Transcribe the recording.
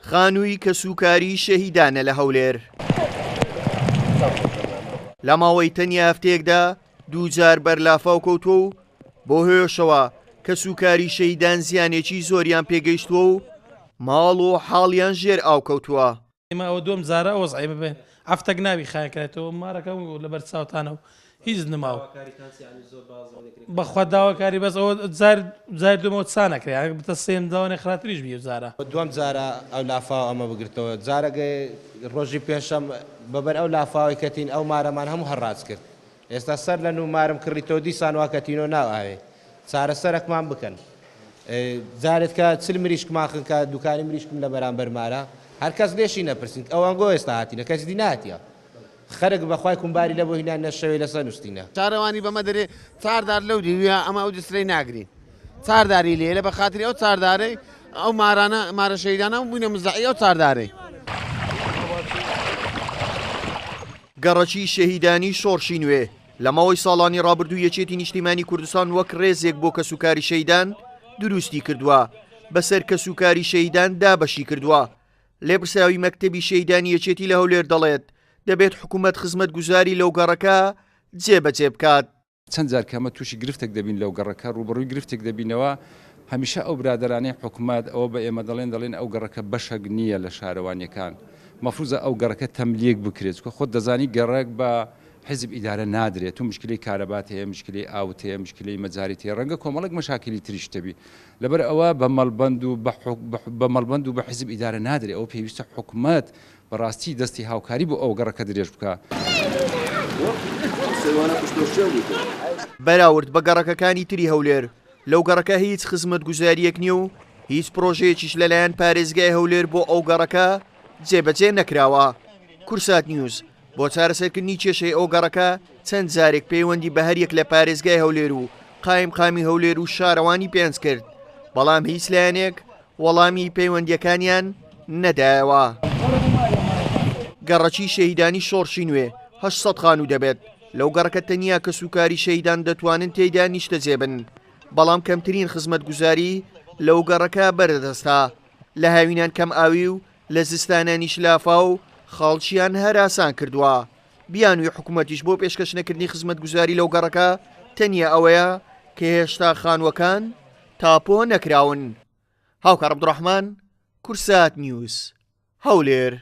خانووی کە سوکاری شەهیدانە لە هەولێر. لە ماوەی تەنیا هەفتەیەکدا دووجار بەرلافاو کەوتووە و بۆ هۆیشەوە کە سوکاری شەهیدان زیانێکی زۆریان پێگەیشتووە و ماڵ و حاڵیان ژێر ئاو کەوتووە. ئێمە ئەوە دوم زارە ئەوەزعی ببێن هەفتەك ناوی خایکرێتەوە مارەکە و لەبەر چاوتانە و هیچ نماوە بەخوا داواکاری بەس ئەوە جار دومەوە چا نەکرێت بتە سێم داوانێ خراتریش بیە زارە دوم جارە ئەو لافاو ئەمە بگرتەوە جارەگەی ڕۆژی پێشەم بەبەر ئەو لافاوی کەتین ئەو مارەمان هەموو هەڕاز کرد ئێستا سەر لە نومارم کڕیتەوە دیسان واکەتینەوە ناوئاوێ چارەسەرێکمان بکەن جارێت کە چل مریشکمان خنکە دوکانی مریشکم لە بەرامبەر مارە هەر کەس لێشی نەپرسین ئەوەنگۆ ئێستا هاتیینە کەس دی ناتیە خەرک بەخوای کومباری لە بۆ هینان نەشەوەی لەسەر نووسینە چارەوانی بەمە دەرێ چاردار لەو دیویە ئەمە ئەو دەسترەی ناگرین چارداری لێ لە بە خاتری ئەو چاردارەی ئەو مارانە مارە شەیدانە بووینە مزعی ئەو چاردارەی. گەڕەکی شەهیدانی شۆڕشی نوێ لە ماوەی ساڵانی ڕابردوو یەکێتی نیشتیمانی کوردستان وەک ڕێزێک بۆ کەسوکاری شەیدان دروستی کردووە بەسەر کەسوکاری شەیدان دابەشی کردووە. لێپرساوی مەکتەبی شەیدانی یەکێتی لە هەولێر دەڵێت دەبێت حکوومەت خزمەت گوزاری لەو گەڕەکە جێبەجێ بکات. چەند جار کەمە تووشی گرفتێک دەبین لەو گەڕەکە ڕوبڕووی گرفتێک دەبینەوە هەمیشە ئەو برادرانەی حکوومەت ئەوە بە ئێمە دەڵێن ئەو گەڕەکە بەشەک نییە لە شارەوانیەکان مەفروزە ئەو گەڕەکە تەملیەک بکرێت کە خۆت دەزانی گەڕێک بە حزب ئیدارە نادرێت و مشکلی کارەبات هەیە مشکلی ئاوت هەیە مشکلی مەجاریت هەیە ڕەنگە کۆمەڵک مەشاکلی تریشتەبی لەبەر ئەوە بە مەڵبەند و بە حزب ئیدارە نادرێت ئەو پێویستە حکوومەت بەڕاستی دەستی هاوکاری بۆ ئەو گەڕەکە درێژ بکە. بەراورد بە گەڕەکەکانی تری هەولێر لەو گەڕەکە هیچ خزمەت گوزاریەک نییە و هیچ پرۆژەیەکیش لەلایەن پارێزگای هەولێر بۆ ئەو گەڕەکە جێبەجێ نەکراوە. کورسات نیوز بۆ چارەسەرکردنی کێشەی ئەو گەڕەکە چەند جارێک پەیوەندی بە هەریەک لە پارێزگای هەولێر و قایمقامی هەولێر و شارەوانی پێنج کرد بەڵام هیچ لایەنێک وەڵامی پەیوەندیەکانیان نەدایەوە. گەڕەکی شەهیدانی شۆڕشی نوێ 800 خانوو دەبێت لەو گەڕەکە تەنیا کە سوکاری شەهیدان دەتوانن تێیدا نیشتە جێبن بەڵام کەمترین خزمەت گوزاری لەو گەڕەکە بەردەستا لە هاوینان کەم ئاوی و لە زستانانی شلافا و خاڵچیان هەراسان کردووە. بیانوی حکوومەتیش بۆ پێشکەش نەکردنی خزمەت گوزاری لەو گەڕەکە تەنیا ئەوەیە کە هێشتا خانوەکان تاپۆ نەکراون. هاوکار عەبدوڕەحمان، کورسات نیوز، هەولێر.